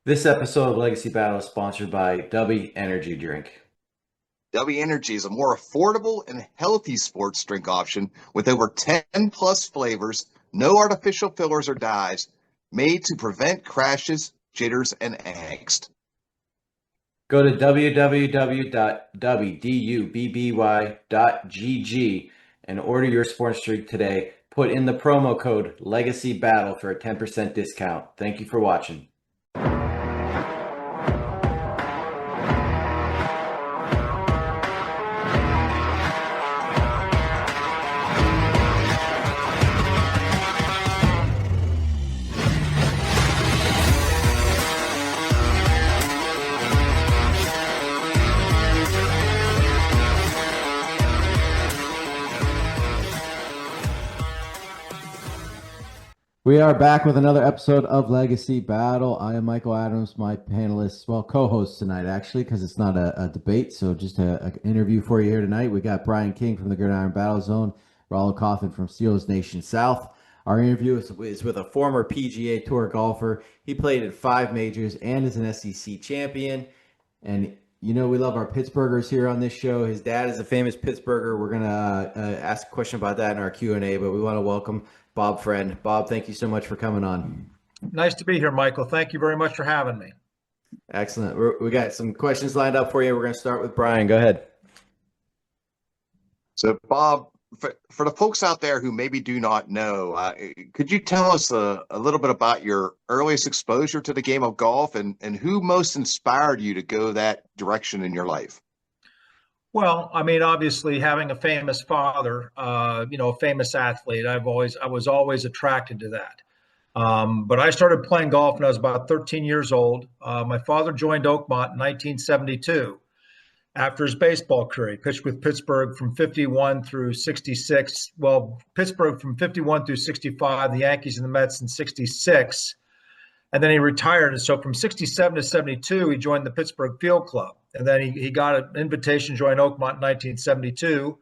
This episode of Legacy Battle is sponsored by W Energy Drink. W Energy is a more affordable and healthy sports drink option with over 10 plus flavors, no artificial fillers or dyes, made to prevent crashes, jitters, and angst. Go to www.wdubby.gg and order your sports drink today. Put in the promo code Legacy Battle for a 10% discount. Thank you for watching. We are back with another episode of Legacy Battle. I am Michael Adams, my panelists, co-host tonight, actually, because it's not a debate, so just an interview for you here tonight. We got Brian King from the Gridiron Battle Zone, Rollo Coffin from Steelers Nation South. Our interview is with a former PGA Tour golfer. He played at 5 majors and is an SEC champion. And you know we love our Pittsburghers here on this show. His dad is a famous Pittsburgher. We're going to ask a question about that in our Q&A, but we want to welcome Bob Friend. Bob, thank you so much for coming on. Nice to be here, Michael. Thank you very much for having me. Excellent. We got some questions lined up for you. We're going to start with Brian. Go ahead. So, Bob, for the folks out there who maybe do not know, could you tell us a little bit about your earliest exposure to the game of golf and who most inspired you to go that direction in your life? Well, I mean, obviously, having a famous father, a famous athlete, I was always attracted to that. But I started playing golf when I was about 13 years old. My father joined Oakmont in 1972 after his baseball career. He pitched with Pittsburgh from 51 through 66. Well, Pittsburgh from 51 through 65, the Yankees and the Mets in 66. And then he retired. And so from 67 to 72, he joined the Pittsburgh Field Club. And then he got an invitation to join Oakmont in 1972.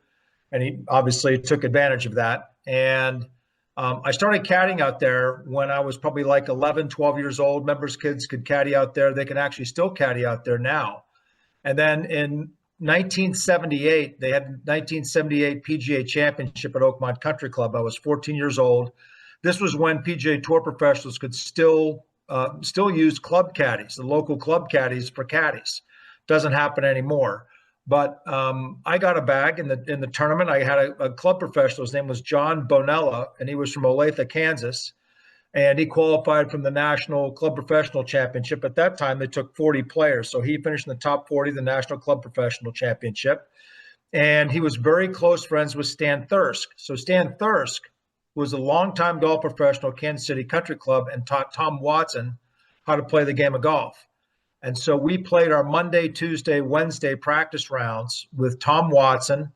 And he obviously took advantage of that. And I started caddying out there when I was probably like 11, 12 years old. Members' kids could caddy out there. They can actually still caddy out there now. And then in 1978, they had 1978 PGA Championship at Oakmont Country Club. I was 14 years old. This was when PGA Tour professionals could still use club caddies, the local club caddies for caddies. Doesn't happen anymore. But I got a bag in the tournament. I had a club professional. His name was John Bonella, and he was from Olathe, Kansas. And he qualified from the National Club Professional Championship. At that time, they took 40 players. So he finished in the top 40 of the National Club Professional Championship. And he was very close friends with Stan Thirsk. So Stan Thirsk was a longtime golf professional at Kansas City Country Club and taught Tom Watson how to play the game of golf. And so we played our Monday, Tuesday, Wednesday practice rounds with Tom Watson,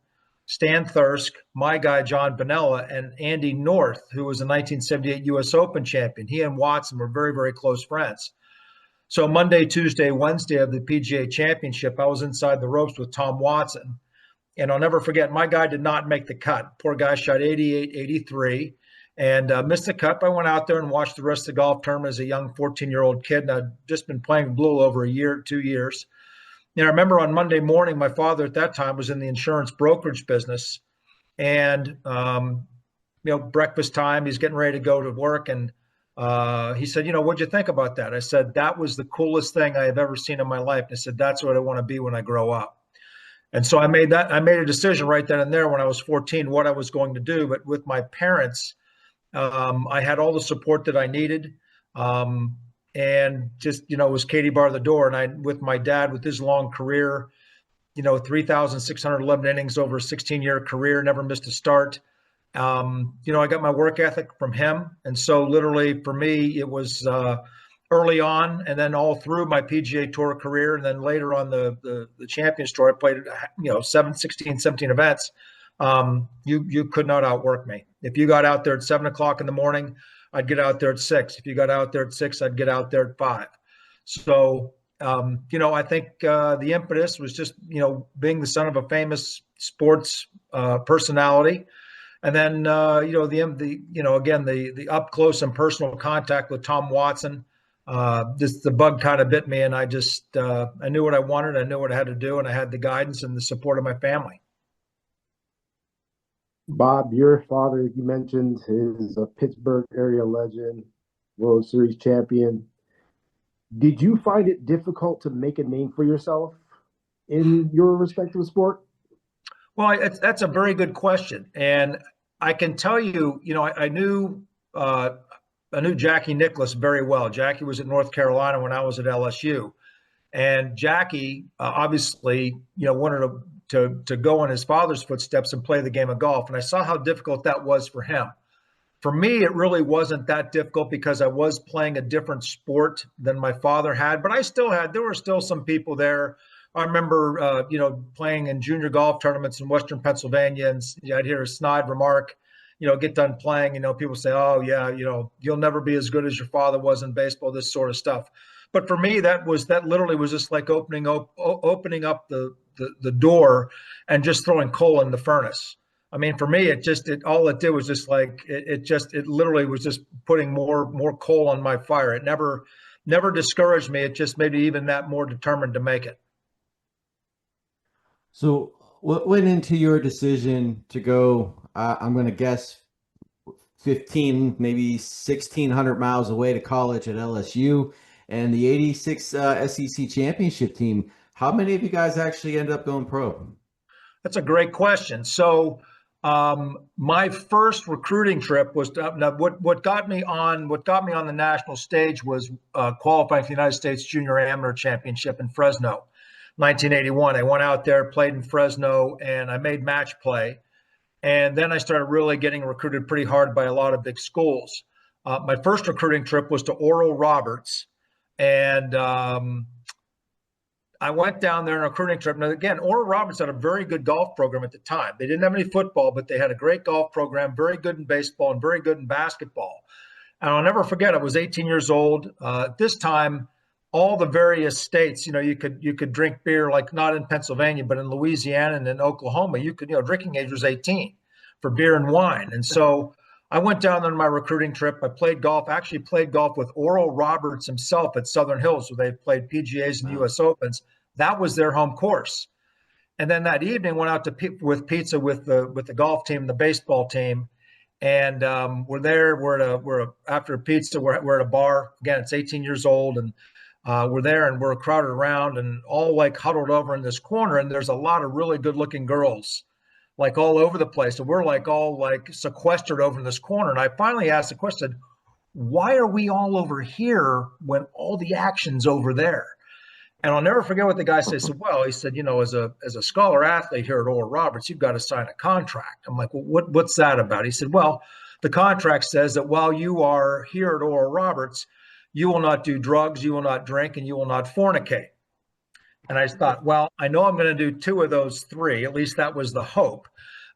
Stan Thirsk, my guy, John Bonella, and Andy North, who was a 1978 U.S. Open champion. He and Watson were very, very close friends. So Monday, Tuesday, Wednesday of the PGA Championship, I was inside the ropes with Tom Watson. And I'll never forget, my guy did not make the cut. Poor guy shot 88, 83, and missed the cut. I went out there and watched the rest of the golf tournament as a young 14-year-old kid, and I'd just been playing a little over a year, 2 years. And I remember on Monday morning, my father at that time was in the insurance brokerage business. And, breakfast time, he's getting ready to go to work. And he said, what'd you think about that? I said, that was the coolest thing I have ever seen in my life. And I said, that's what I want to be when I grow up. And so I made a decision right then and there when I was 14, what I was going to do. But with my parents, I had all the support that I needed. And just, it was Katie bar the door. And with my dad, with his long career, 3,611 innings over a 16-year career, never missed a start. I got my work ethic from him. And so literally for me, it was early on and then all through my PGA Tour career. And then later on the Champions Tour, I played, 17 events. You could not outwork me. If you got out there at 7 o'clock in the morning, I'd get out there at 6. If you got out there at 6, I'd get out there at 5. So, I think the impetus was just, being the son of a famous sports personality. And then, the up close and personal contact with Tom Watson, Just the bug kind of bit me, and I knew what I wanted, I knew what I had to do, and I had the guidance and the support of my family. Bob, your father, you mentioned, is a Pittsburgh area legend, World Series champion. Did you find it difficult to make a name for yourself in your respective sport? Well, that's a very good question, and I can tell you, I knew Jackie Nicholas very well. Jackie was at North Carolina when I was at LSU, and Jackie obviously, wanted to go in his father's footsteps and play the game of golf, and I saw how difficult that was for him. For me, it really wasn't that difficult because I was playing a different sport than my father had, but there were still some people there. I remember, playing in junior golf tournaments in Western Pennsylvania, and I'd hear a snide remark, get done playing, people say, oh yeah, you'll never be as good as your father was in baseball, this sort of stuff. But for me, that literally was just like opening up the door and just throwing coal in the furnace. I mean, for me, all it did was just like, it literally was just putting more coal on my fire. It never discouraged me. It just made me even that more determined to make it. So, what went into your decision to go? I'm going to guess 15, maybe 1,600 miles away to college at LSU, and the '86 SEC championship team. How many of you guys actually ended up going pro? That's a great question. So, my first recruiting trip was what got me on the national stage was qualifying for the United States Junior Amateur Championship in Fresno, 1981. I went out there, played in Fresno, and I made match play. And then I started really getting recruited pretty hard by a lot of big schools. My first recruiting trip was to Oral Roberts, and I went down there on a recruiting trip. Now, again, Oral Roberts had a very good golf program at the time. They didn't have any football, but they had a great golf program, very good in baseball and very good in basketball. And I'll never forget, I was 18 years old. At this time, all the various states, you could drink beer, like not in Pennsylvania, but in Louisiana and in Oklahoma, drinking age was 18 for beer and wine. And so I went down on my recruiting trip. I played golf, actually played golf with Oral Roberts himself at Southern Hills, where they played PGAs and US Opens. That was their home course. And then that evening went out with pizza with the golf team, the baseball team. And we're there. After pizza, we're at a bar. Again, it's 18 years old, and we're there, and we're crowded around and all like huddled over in this corner. And there's a lot of really good looking girls, like all over the place. And we're like all like sequestered over in this corner. And I finally asked the question, why are we all over here when all the action's over there? And I'll never forget what the guy said. He said, well, he said, as a scholar athlete here at Oral Roberts, you've got to sign a contract. I'm like, well, what's that about? He said, well, the contract says that while you are here at Oral Roberts, you will not do drugs, you will not drink, and you will not fornicate. And I thought, well, I know I'm going to do two of those three. At least that was the hope.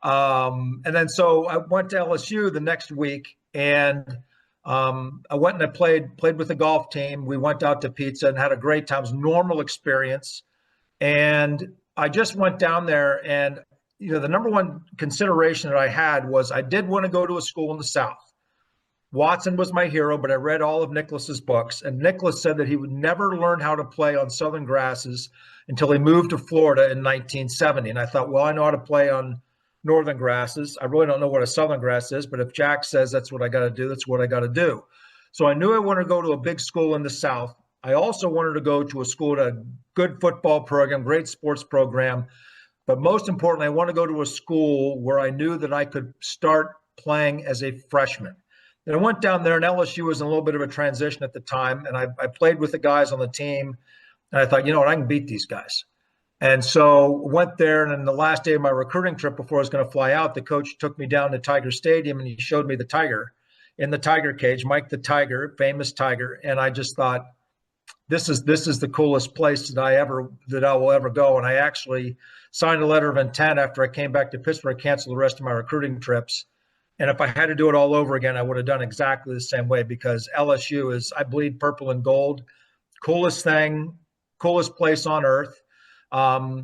And then so I went to LSU the next week, and I went and I played with the golf team. We went out to pizza and had a great time. It was a normal experience. And I just went down there, and the number one consideration that I had was I did want to go to a school in the South. Watson was my hero, but I read all of Nicklaus's books, and Nicklaus said that he would never learn how to play on Southern grasses until he moved to Florida in 1970. And I thought, well, I know how to play on Northern grasses. I really don't know what a Southern grass is, but if Jack says that's what I got to do, that's what I got to do. So I knew I wanted to go to a big school in the South. I also wanted to go to a school with a good football program, great sports program. But most importantly, I want to go to a school where I knew that I could start playing as a freshman. And I went down there, and LSU was in a little bit of a transition at the time. And I played with the guys on the team. And I thought, I can beat these guys. And so went there. And then the last day of my recruiting trip before I was going to fly out, the coach took me down to Tiger Stadium, and he showed me the tiger in the tiger cage, Mike the Tiger, famous tiger. And I just thought, this is the coolest place that I will ever go. And I actually signed a letter of intent after I came back to Pittsburgh, canceled the rest of my recruiting trips. And if I had to do it all over again, I would have done exactly the same way, because LSU is, I bleed purple and gold, coolest thing, coolest place on earth. I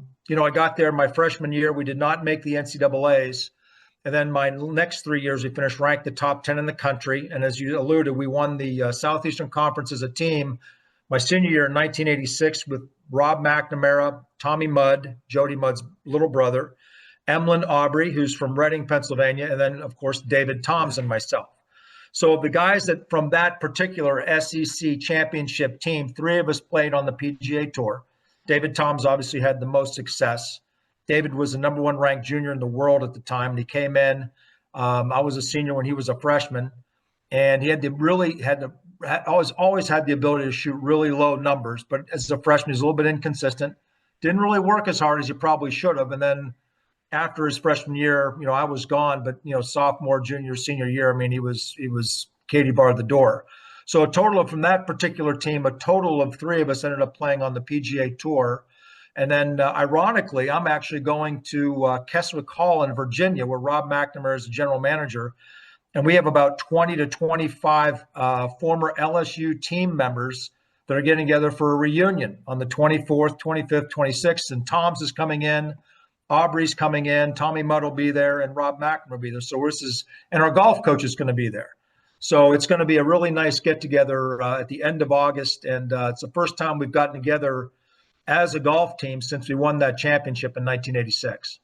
got there my freshman year. We did not make the NCAAs. And then my next 3 years, we finished ranked the top 10 in the country. And as you alluded, we won the Southeastern Conference as a team my senior year in 1986 with Rob McNamara, Tommy Mudd, Jody Mudd's little brother, Emlyn Aubrey, who's from Reading, Pennsylvania, and then, of course, David Toms and myself. So the guys that from that particular SEC championship team, 3 of us played on the PGA Tour. David Toms obviously had the most success. David was the number 1 ranked junior in the world at the time, and he came in. I was a senior when he was a freshman, and he had always had the ability to shoot really low numbers. But as a freshman, he's a little bit inconsistent. Didn't really work as hard as he probably should have. And then after his freshman year, I was gone, but sophomore, junior, senior year, I mean, he was Katie barred the door. So from that particular team, a total of 3 of us ended up playing on the PGA Tour. And then ironically, I'm actually going to Keswick Hall in Virginia, where Rob McNamara is the general manager. And we have about 20 to 25 former LSU team members that are getting together for a reunion on the 24th, 25th, 26th. And Tom's is coming in. Aubrey's coming in, Tommy Mudd will be there, and Rob McNamara will be there. So and our golf coach is going to be there. So it's going to be a really nice get-together at the end of August, and it's the first time we've gotten together as a golf team since we won that championship in 1986.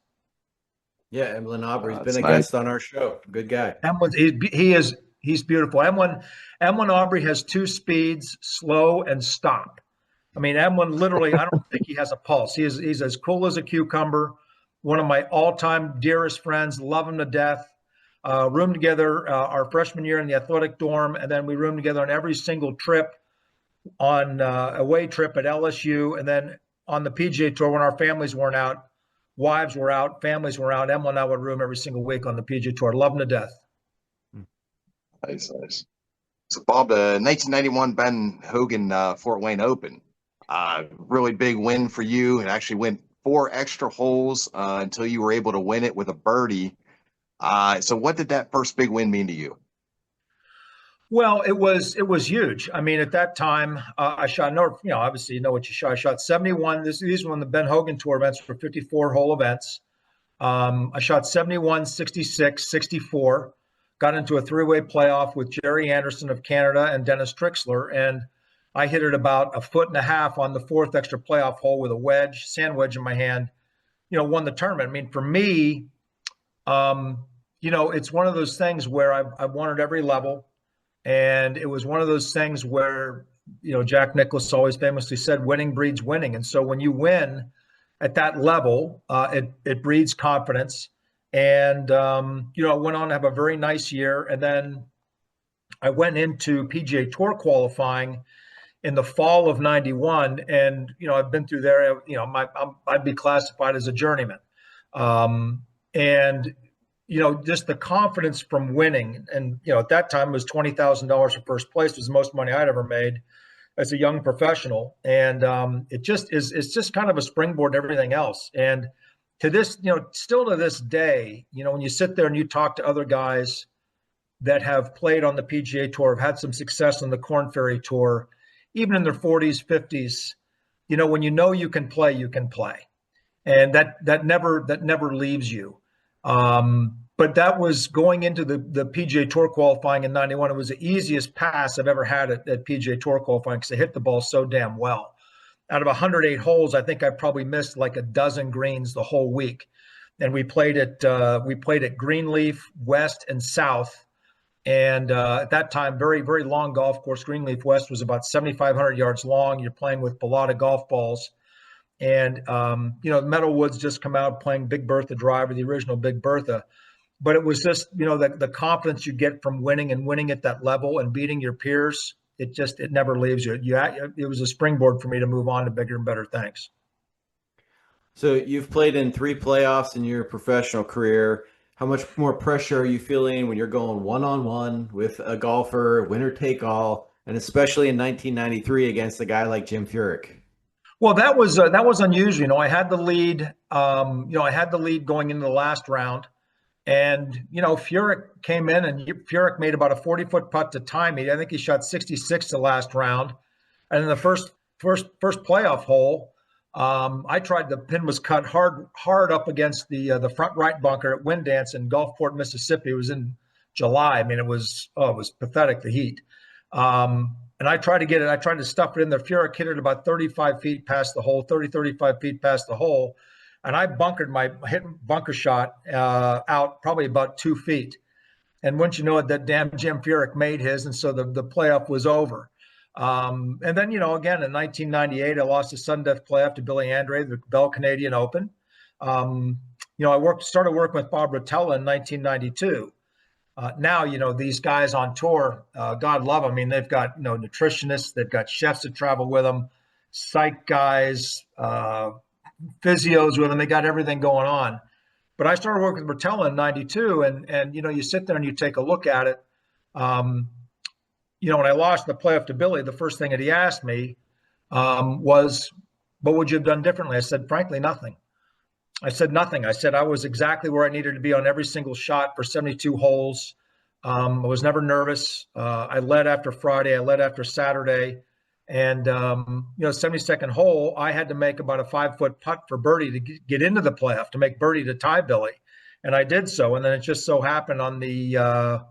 Yeah, Emlyn Aubrey's been a guest on our show. Good guy. He's beautiful. Emlyn Aubrey has 2 speeds, slow and stop. I mean, Emlyn literally, I don't think he has a pulse. He's as cool as a cucumber. One of my all-time dearest friends, love him to death. Roomed together our freshman year in the athletic dorm, and then we roomed together on every single trip, on away trip at LSU, and then on the PGA Tour when our families weren't out, wives were out, families were out. Emma and I would room every single week on the PGA Tour. Love him to death. Nice. So, Bob, the 1991 Ben Hogan Fort Wayne Open, really big win for you. It actually went 4 extra holes until you were able to win it with a birdie. So what did that first big win mean to you? Well, it was huge. I mean, at that time, I shot, obviously you know what you shot. I shot 71. These were when the Ben Hogan Tour events were 54-hole events. I shot 71, 66, 64, got into a 3-way playoff with Jerry Anderson of Canada and Dennis Trixler, and I hit it about 1.5 feet on the 4th extra playoff hole with a sand wedge in my hand, won the tournament. I mean, for me, it's one of those things where I've won at every level. And it was one of those things where, Jack Nicklaus always famously said, winning breeds winning. And so when you win at that level, it breeds confidence. And, I went on to have a very nice year. And then I went into PGA Tour qualifying in the fall of 91. And, I've been through there, I'd be classified as a journeyman. And just the confidence from winning. And, at that time it was $20,000 for first place. It was the most money I'd ever made as a young professional. And it's just kind of a springboard to everything else. And to this, still to this day, when you sit there and you talk to other guys that have played on the PGA Tour, have had some success on the Korn Ferry Tour, even in their 40s, 50s, when you can play, you can play. And that never leaves you. But that was going into the PGA Tour qualifying in 91. It was the easiest pass I've ever had at PGA Tour qualifying because I hit the ball so damn well. Out of 108 holes, I think I probably missed like a dozen greens the whole week. And we played at Greenleaf, West, and South. And at that time, very, very long golf course. Greenleaf West was about 7,500 yards long. You're playing with Pilota golf balls. And, Metalwood's just come out playing Big Bertha driver, the original Big Bertha. But it was just, the confidence you get from winning and winning at that level and beating your peers, it never leaves you. It was a springboard for me to move on to bigger and better things. So you've played in 3 playoffs in your professional career. How much more pressure are you feeling when you're going one-on-one with a golfer, winner take all, and especially in 1993 against a guy like Jim Furyk? Well, that was unusual. I had the lead. I had the lead going into the last round, and Furyk came in, and Furyk made about a 40-foot putt to tie me. I think he shot 66 the last round, and in the first playoff hole, The pin was cut hard up against the front right bunker at Windance in Gulfport, Mississippi. It was in July. I mean, it was pathetic, the heat. And I tried to stuff it in there. Furyk hit it about 35 feet past the hole, 35 feet past the hole. And I hit bunker shot out probably about 2 feet. And once you know it, that damn Jim Furyk made his. And so the playoff was over. And then, again, in 1998, I lost a sudden death playoff to Billy Andre, the Bell Canadian Open. I started working with Bob Rotella in 1992. Now, these guys on tour, God love them. I mean, they've got, nutritionists, they've got chefs that travel with them, psych guys, physios with them. They got everything going on. But I started working with Rotella in 92, and you sit there and you take a look at it. When I lost the playoff to Billy, the first thing that he asked me was, what would you have done differently? I said, frankly, nothing. I said nothing. I said I was exactly where I needed to be on every single shot for 72 holes. I was never nervous. I led after Friday. I led after Saturday. And, 72nd hole, I had to make about a 5-foot putt for birdie to get into the playoff, to make birdie to tie Billy. And I did so. And then it just so happened on the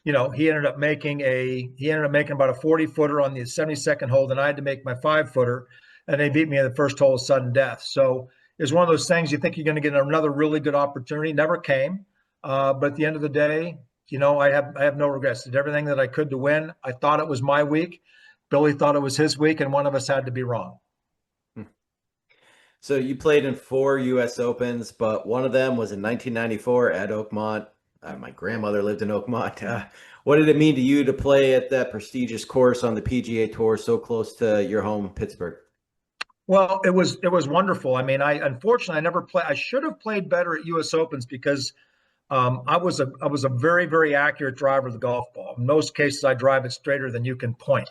he ended up making about a 40-footer on the 72nd hole. Then I had to make my 5-footer, and they beat me in the first hole of sudden death. So it's one of those things you think you're going to get another really good opportunity. Never came. But at the end of the day, I have no regrets. Did everything that I could to win. I thought it was my week. Billy thought it was his week, and one of us had to be wrong. So you played in 4 U.S. Opens, but one of them was in 1994 at Oakmont. My grandmother lived in Oakmont. What did it mean to you to play at that prestigious course on the PGA Tour so close to your home, Pittsburgh? Well, it was wonderful. I mean, unfortunately I never played. I should have played better at U.S. Opens because I was a very, very accurate driver of the golf ball. In most cases, I drive it straighter than you can point.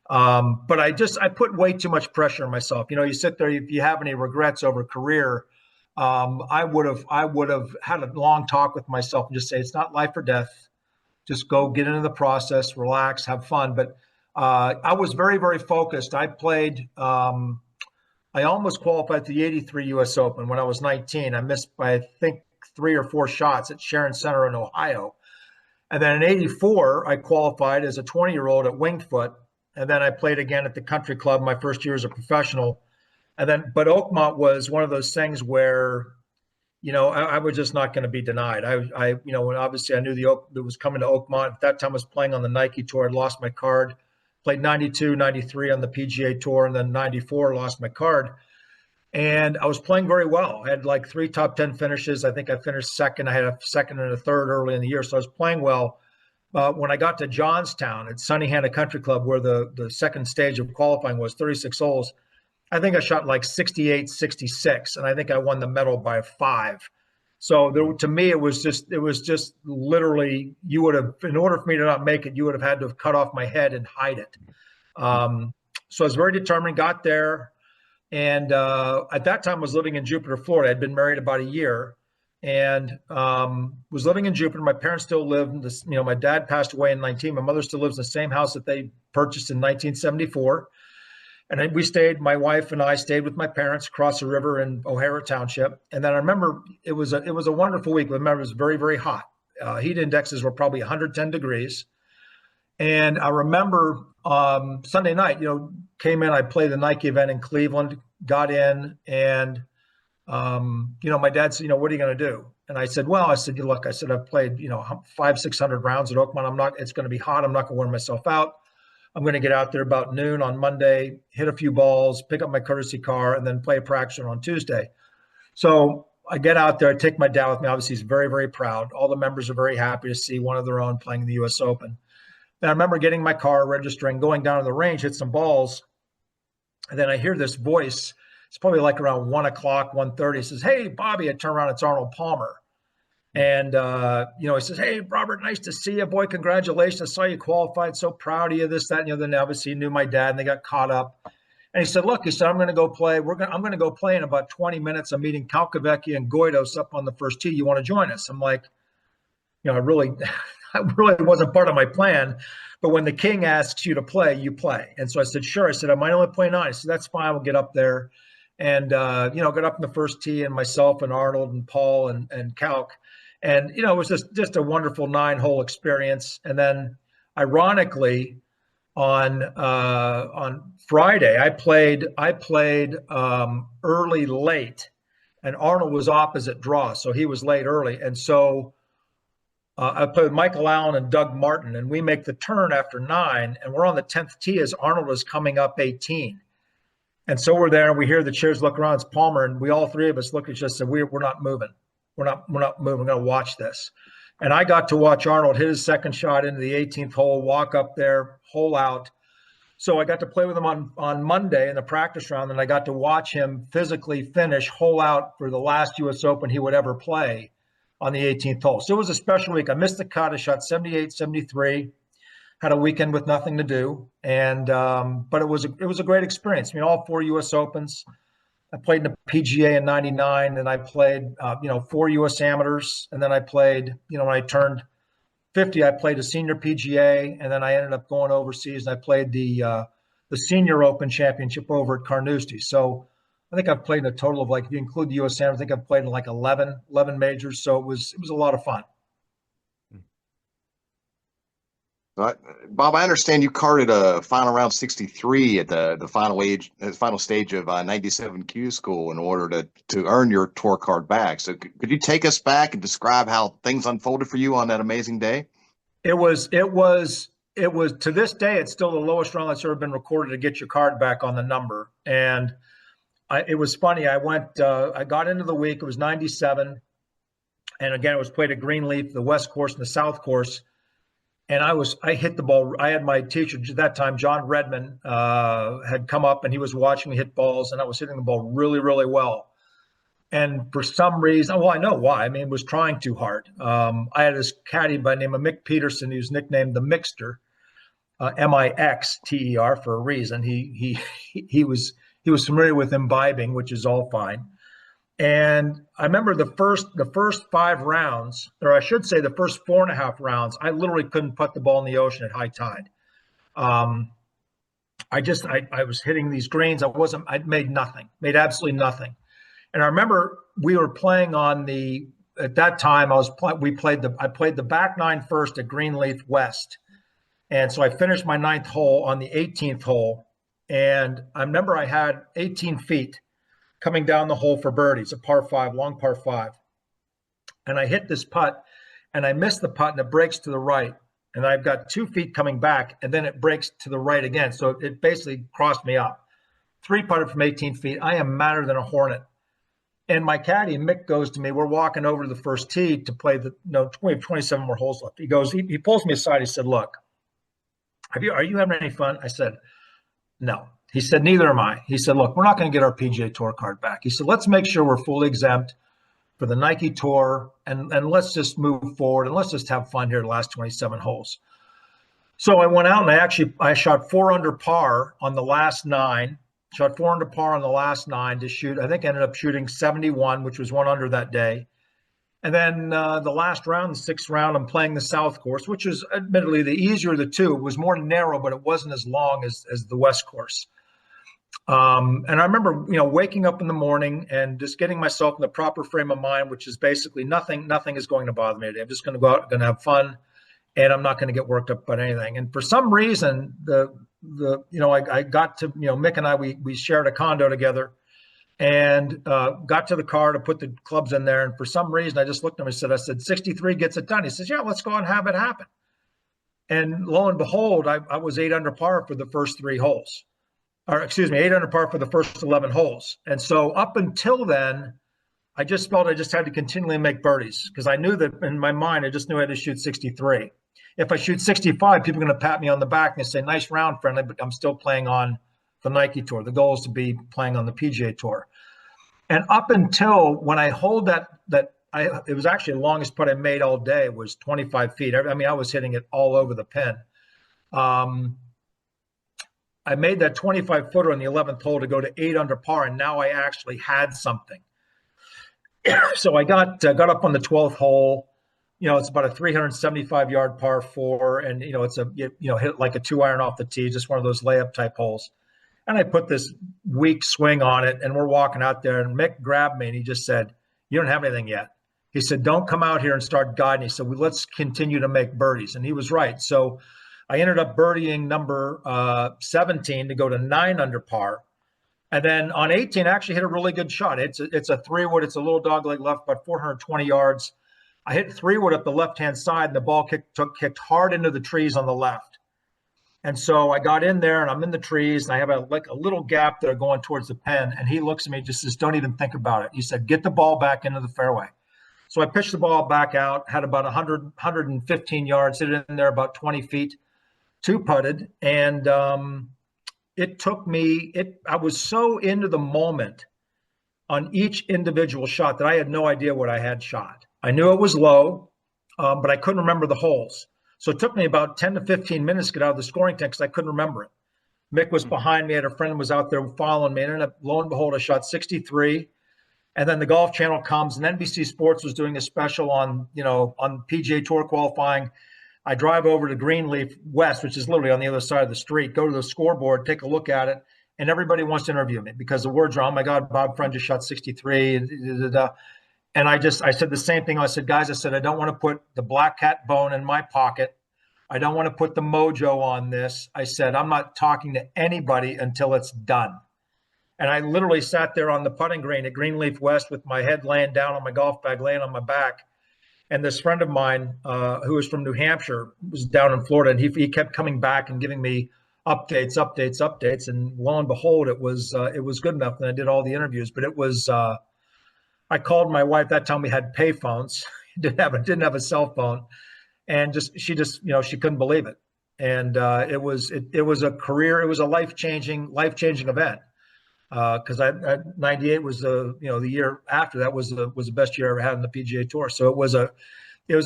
But I put way too much pressure on myself. You sit there, if you have any regrets over career, I would have had a long talk with myself and just say, it's not life or death. Just go get into the process, relax, have fun. But I was very, very focused. I played, I almost qualified to the 83 U.S. Open when I was 19. I missed by, I think, 3 or 4 shots at Sharon Center in Ohio. And then in 84, I qualified as a 20-year-old at Winged Foot. And then I played again at the country club my first year as a professional. But Oakmont was one of those things where, I was just not going to be denied. When obviously I knew it was coming to Oakmont. At that time I was playing on the Nike Tour. I'd lost my card. Played 92, 93 on the PGA Tour, and then 94, lost my card. And I was playing very well. I had like 3 top 10 finishes. I think I finished second. I had a second and a third early in the year. So I was playing well. When I got to Johnstown at Sunnyhanna Country Club, where the second stage of qualifying was 36 holes, I think I shot like 68, 66, and I think I won the medal by 5. So to me, it was just literally, you would have, in order for me to not make it, you would have had to have cut off my head and hide it. So I was very determined, got there. And at that time I was living in Jupiter, Florida. I'd been married about a year and was living in Jupiter. My parents still lived. My dad passed away in 19. My mother still lives in the same house that they purchased in 1974. And my wife and I stayed with my parents across the river in O'Hara Township. And then I remember it was a wonderful week. I remember it was very, very hot. Heat indexes were probably 110 degrees. And I remember Sunday night, came in, I played the Nike event in Cleveland, got in, and, my dad said, what are you going to do? And I said, look, I've played, 500-600 rounds at Oakmont. It's going to be hot. I'm not going to wear myself out. I'm going to get out there about noon on Monday, hit a few balls, pick up my courtesy car, and then play a practice on Tuesday. So I get out there, I take my dad with me. Obviously, he's very, very proud. All the members are very happy to see one of their own playing in the U.S. Open. And I remember getting my car, registering, going down to the range, hit some balls. And then I hear this voice. It's probably like around 1 o'clock, 1:30. It says, "Hey, Bobby." I turn around, it's Arnold Palmer. And, he says, "Hey, Robert, nice to see you. Boy, congratulations. I saw you qualified. So proud of you, this, that, and the other." Then obviously he knew my dad and they got caught up. And he said, "Look," he said, "I'm going to go play. I'm going to go play in about 20 minutes. I'm meeting Calcavecchia and Goidos up on the first tee. You want to join us?" I'm like, I really wasn't part of my plan. But when the king asks you to play, you play. And so I said, "Sure." I said, "I might only play 9." He said, "That's fine. We'll get up there." and got up in the first tee, and myself and Arnold and Paul and Calc, and it was just a wonderful 9-hole experience. And then, ironically, on Friday, I played early late, and Arnold was opposite draw, so he was late early, and so I played with Michael Allen and Doug Martin, and we make the turn after 9, and we're on the 10th tee as Arnold is coming up 18. And so we're there, and we hear the cheers, look around, it's Palmer, and we all three of us look at each other and said, we're not moving. We're not moving. We're going to watch this. And I got to watch Arnold hit his second shot into the 18th hole, walk up there, hole out. So I got to play with him on Monday in the practice round, and I got to watch him physically finish hole out for the last U.S. Open he would ever play on the 18th hole. So it was a special week. I missed the cut. I shot 78, 73. Had a weekend with nothing to do, and but it was a great experience. I mean, all 4 U.S. Opens. I played in the PGA in '99, and I played 4 U.S. amateurs, and then I played when I turned 50, I played a senior PGA, and then I ended up going overseas, and I played the Senior Open Championship over at Carnoustie. So I think I've played in a total of, like, if you include the U.S. amateurs, I think I've played in like 11 majors. So it was a lot of fun. Bob, I understand you carded a final round 63 at the final stage of 97 Q School in order to earn your tour card back. So could you take us back and describe how things unfolded for you on that amazing day? It was to this day, it's still the lowest round that's ever been recorded to get your card back on the number. And it was funny. I got into the week, it was 97. And again, it was played at Greenleaf, the West course and the South course. And I hit the ball. I had my teacher at that time, John Redman, had come up, and he was watching me hit balls, and I was hitting the ball really, really well. And for some reason, well, I know why. I mean, it was trying too hard. I had this caddy by the name of Mick Peterson, who was nicknamed the Mixter, Mixter for a reason. He was familiar with imbibing, which is all fine. And I remember the first 5 rounds, or I should say the first 4.5 rounds, I literally couldn't put the ball in the ocean at high tide. I was hitting these greens. I made absolutely nothing. And I remember we were playing at that time, I played the back 9 first at Greenleaf West. And so I finished my 9th hole on the 18th hole. And I remember I had 18 feet coming down the hole for birdie. It's a par 5, long par 5. And I hit this putt, and I missed the putt, and it breaks to the right. And I've got 2 feet coming back, and then it breaks to the right again. So it basically crossed me up. 3-putted from 18 feet. I am madder than a hornet. And my caddy, Mick, goes to me. We're walking over to the first tee to play we have 27 more holes left. He goes, he pulls me aside. He said, look, are you having any fun? I said, no. He said, neither am I. He said, look, we're not going to get our PGA Tour card back. He said, let's make sure we're fully exempt for the Nike Tour, and let's just move forward, and let's just have fun here the last 27 holes. So I went out, and I shot 4 under par on the last 9, shot 4 under par on the last 9 to shoot. I think I ended up shooting 71, which was 1 under that day. And then the last round, the 6th round, I'm playing the South course, which is admittedly the easier of the two. It was more narrow, but it wasn't as long as the West course. And I remember, waking up in the morning and just getting myself in the proper frame of mind, which is basically nothing is going to bother me today. I'm just going to go out, going to have fun, and I'm not going to get worked up about anything. And for some reason, I got to, Mick and I, we shared a condo together, and got to the car to put the clubs in there. And for some reason, I just looked at him and I said, 63 gets it done. He says, yeah, let's go and have it happen. And lo and behold, I was 8 under par for the first 3 holes. Or excuse me, 8 under par for the first 11 holes. And so up until then, I just felt I just had to continually make birdies, because I knew that in my mind, I just knew I had to shoot 63. If I shoot 65, people are going to pat me on the back and say, nice round, friendly, but I'm still playing on the Nike Tour. The goal is to be playing on the PGA Tour. And up until when I hold it was actually the longest putt I made all day was 25 feet. I mean, I was hitting it all over the pin. I made that 25-footer on the 11th hole to go to 8 under par, and now I actually had something. So I got up on the 12th hole. It's about a 375-yard par 4, and it's hit like a 2-iron off the tee, just one of those layup type holes. and I put this weak swing on it, and we're walking out there, and Mick grabbed me and he just said, "You don't have anything yet." He said, "Don't come out here and start guiding." He said, "Well, let's continue to make birdies." And he was right. So I ended up birdieing number 17 to go to 9 under par. And then on 18, I actually hit a really good shot. It's a 3-wood. It's a little dogleg left, about 420 yards. I hit 3-wood up the left-hand side, and the ball kicked hard into the trees on the left. And so I got in there, and I'm in the trees, and I have a little gap there going towards the pen. And he looks at me and just says, "Don't even think about it." He said, "Get the ball back into the fairway." So I pitched the ball back out, had about 115 yards, hit it in there about 20 feet, 2-putted. And it took me, I was so into the moment on each individual shot that I had no idea what I had shot. I knew it was low, but I couldn't remember the holes. So it took me about 10 to 15 minutes to get out of the scoring tent because I couldn't remember it. Mick was behind me. I had a friend who was out there following me. And ended up, lo and behold, I shot 63. And then the Golf Channel comes, and NBC Sports was doing a special on PGA Tour qualifying. I drive over to Greenleaf West, which is literally on the other side of the street, go to the scoreboard, take a look at it, and everybody wants to interview me because the words are, "Oh my God, Bob Friend just shot 63. And I said the same thing. I said, "Guys," I said, "I don't want to put the black cat bone in my pocket. I don't want to put the mojo on this." I said, "I'm not talking to anybody until it's done." And I literally sat there on the putting green at Greenleaf West with my head laying down on my golf bag, laying on my back. And this friend of mine, who was from New Hampshire, was down in Florida, and he kept coming back and giving me updates. And lo and behold, it was good enough. And I did all the interviews, but it was, I called my wife. That time we had pay phones, didn't have a cell phone. And she couldn't believe it. And it was a career. It was a life-changing event. Because 98 was the year after that was the best year I ever had in the PGA Tour. So it was a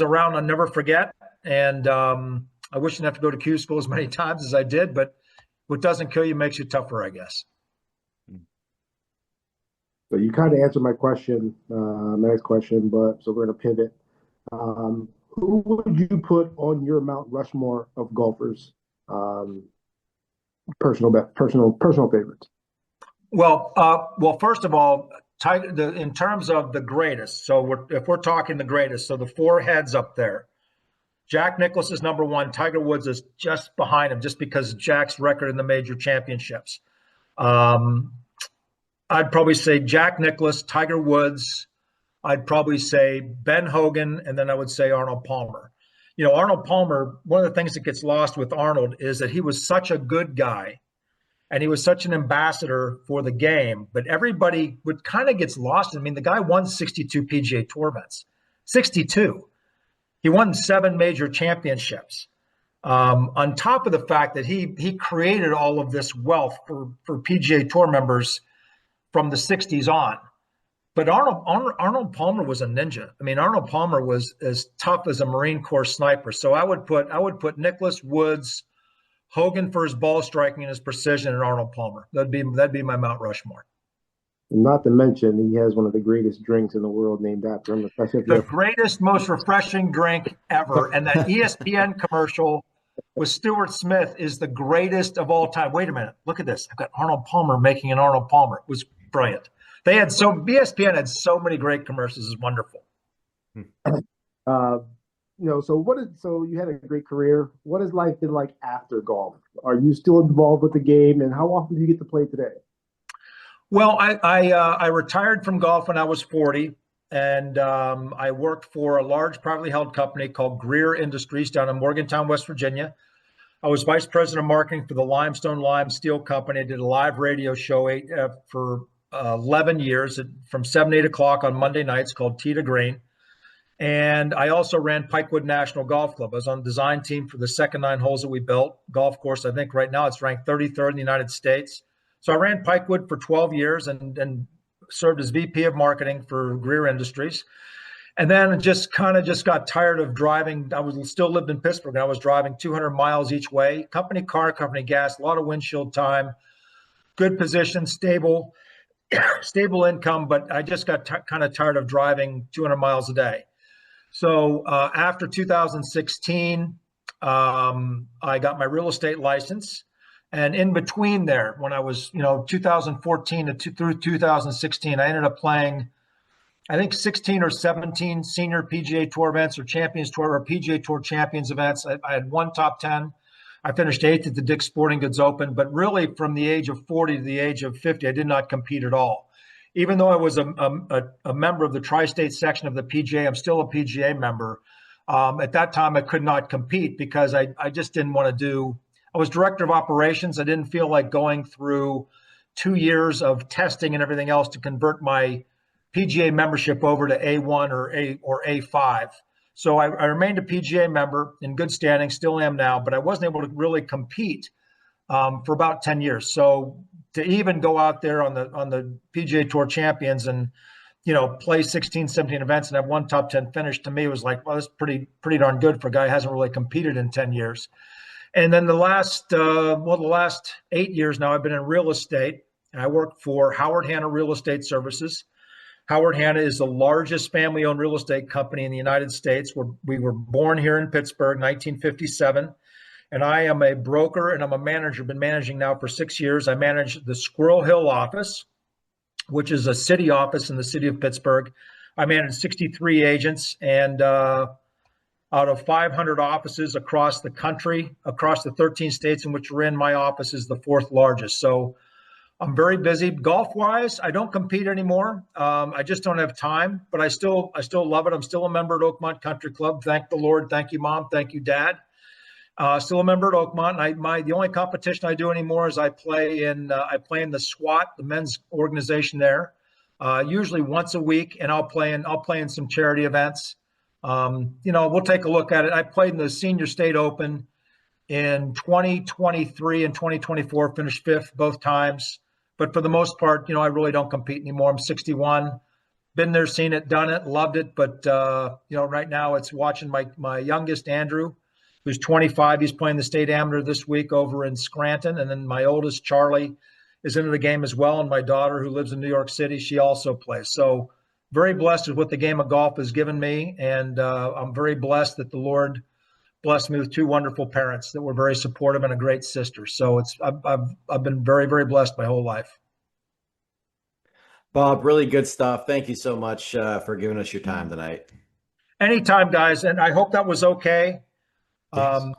round I'll never forget. And I wish I didn't have to go to Q school as many times as I did, but what doesn't kill you makes you tougher, I guess. So you kind of answered my question, my next question, but so we're going to pivot. Who would you put on your Mount Rushmore of golfers? Personal favorites. Well, first of all, in terms of the greatest, so if we're talking the greatest, so the 4 heads up there, Jack Nicklaus is number 1. Tiger Woods is just behind him, just because of Jack's record in the major championships. I'd probably say Jack Nicklaus, Tiger Woods. I'd probably say Ben Hogan, and then I would say Arnold Palmer. Arnold Palmer, one of the things that gets lost with Arnold is that he was such a good guy. And he was such an ambassador for the game, but everybody kind of gets lost. I mean, the guy won 62 PGA Tour events, 62. He won 7 major championships. On top of the fact that he created all of this wealth for PGA Tour members from the 60s on. But Arnold Palmer was a ninja. I mean, Arnold Palmer was as tough as a Marine Corps sniper. So I would put Nicklaus, Woods, Hogan for his ball striking and his precision, and Arnold Palmer. That'd be my Mount Rushmore. Not to mention, he has one of the greatest drinks in the world named after him. The greatest, most refreshing drink ever. And that ESPN commercial with Stuart Smith is the greatest of all time. Wait a minute. Look at this. I've got Arnold Palmer making an Arnold Palmer. It was brilliant. ESPN had so many great commercials. It's wonderful. So you had a great career. What has life been like after golf? Are you still involved with the game, and how often do you get to play today? Well, I retired from golf when I was 40, and I worked for a large privately held company called Greer Industries down in Morgantown, West Virginia. I was vice president of marketing for the Limestone Lime Steel Company. I did a live radio show for 11 years from 7 to 8 o'clock on Monday nights called Tee to Green. And I also ran Pikewood National Golf Club. I was on the design team for the second 9 holes that we built. Golf course, I think right now it's ranked 33rd in the United States. So I ran Pikewood for 12 years and served as VP of marketing for Greer Industries. And then just got tired of driving. Still lived in Pittsburgh, and I was driving 200 miles each way. Company car, company gas, a lot of windshield time, good position, stable income. But I just got kind of tired of driving 200 miles a day. So after 2016, I got my real estate license, And in between there, when I was, 2014 through 2016, I ended up playing, I think 16 or 17 senior PGA Tour events or Champions Tour or PGA Tour Champions events. I had one top 10. I finished 8th at the Dick's Sporting Goods Open, but really from the age of 40 to the age of 50, I did not compete at all. Even though I was a member of the tri-state section of the PGA, I'm still a PGA member. At that time, I could not compete because I just didn't want to do. I was director of operations. I didn't feel like going through 2 years of testing and everything else to convert my PGA membership over to A1 or A5. So I remained a PGA member in good standing, still am now, but I wasn't able to really compete for about 10 years. So to even go out there on the PGA Tour Champions and play 16, 17 events and have one top 10 finish, to me was like, well, that's pretty darn good for a guy who hasn't really competed in 10 years. And then the last 8 years now, I've been in real estate, and I work for Howard Hanna Real Estate Services. Howard Hanna is the largest family-owned real estate company in the United States. We were born here in Pittsburgh, 1957. And I am a broker and I'm a manager, been managing now for 6 years. I manage the Squirrel Hill office, which is a city office in the city of Pittsburgh. I manage 63 agents, and out of 500 offices across the country, across the 13 states in which we're in, my office is the 4th largest. So I'm very busy. Golf-wise, I don't compete anymore. I just don't have time, but I still love it. I'm still a member at Oakmont Country Club. Thank the Lord. Thank you, Mom. Thank you, Dad. Still a member at Oakmont. The only competition I do anymore is I play in the SWAT, the men's organization there, usually once a week, and I'll play in some charity events. We'll take a look at it. I played in the Senior State Open in 2023 and 2024, finished 5th both times. But for the most part, I really don't compete anymore. I'm 61, been there, seen it, done it, loved it. But right now it's watching my youngest Andrew, who's 25. He's playing the state amateur this week over in Scranton. And then my oldest, Charlie, is into the game as well. And my daughter, who lives in New York City, she also plays. So very blessed with what the game of golf has given me. And I'm very blessed that the Lord blessed me with 2 wonderful parents that were very supportive and a great sister. So I've been very, very blessed my whole life. Bob, really good stuff. Thank you so much for giving us your time tonight. Anytime, guys. And I hope that was okay. Yes.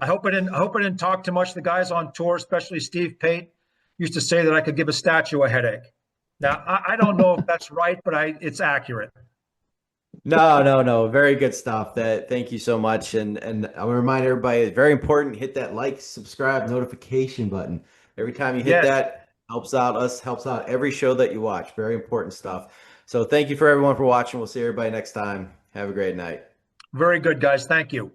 I hope I didn't talk too much. The guys on tour, especially Steve Pate, used to say that I could give a statue a headache. Now, I don't know if that's right, but it's accurate. No. Very good stuff. Thank you so much. And I want to remind everybody, it's very important, hit that like, subscribe, notification button. Every time you hit that, helps out us, helps out every show that you watch. Very important stuff. So thank you for everyone for watching. We'll see everybody next time. Have a great night. Very good, guys. Thank you.